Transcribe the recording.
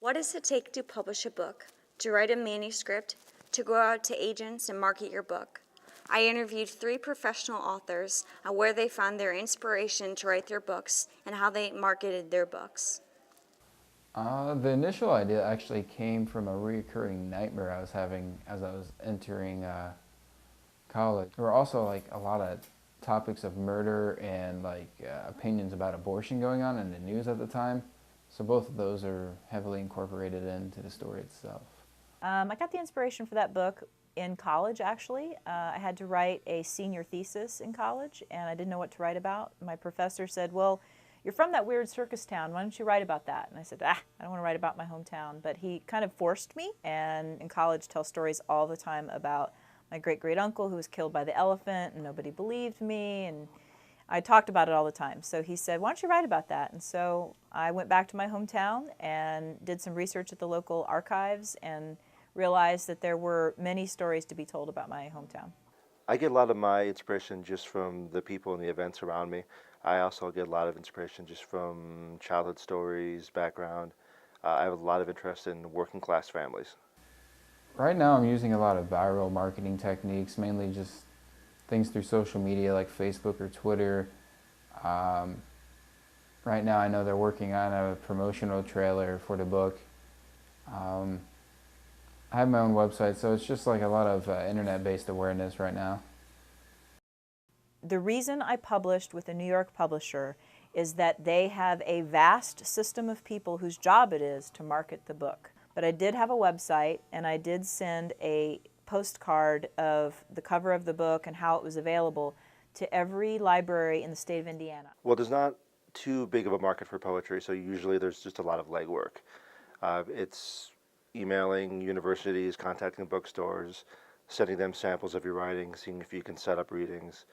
What does it take to publish a book, to write a manuscript, to go out to agents and market your book? I interviewed 3 professional authors on where they found their inspiration to write their books and how they marketed their books. The initial idea actually came from a recurring nightmare I was having as I was entering college. There were also like a lot of topics of murder and opinions about abortion going on in the news at the time. So both of those are heavily incorporated into the story itself. I got the inspiration for that book in college, actually. I had to write a senior thesis in college, and I didn't know what to write about. My professor said, well, you're from that weird circus town. Why don't you write about that? And I said, I don't want to write about my hometown. But he kind of forced me, and in college tell stories all the time about my great-great-uncle who was killed by the elephant, and nobody believed me, and I talked about it all the time. So he said, why don't you write about that? And so I went back to my hometown and did some research at the local archives and realized that there were many stories to be told about my hometown. I get a lot of my inspiration just from the people and the events around me. I also get a lot of inspiration just from childhood stories, background. I have a lot of interest in working class families. Right now I'm using a lot of viral marketing techniques, mainly just things through social media like Facebook or Twitter. Right now I know they're working on a promotional trailer for the book. I have my own website, so it's just like a lot of internet-based awareness right now. The reason I published with a New York publisher is that they have a vast system of people whose job it is to market the book. But I did have a website, and I did send a postcard of the cover of the book and how it was available to every library in the state of Indiana. Well, there's not too big of a market for poetry, so usually there's just a lot of legwork. It's emailing universities, contacting bookstores, sending them samples of your writing, seeing if you can set up readings.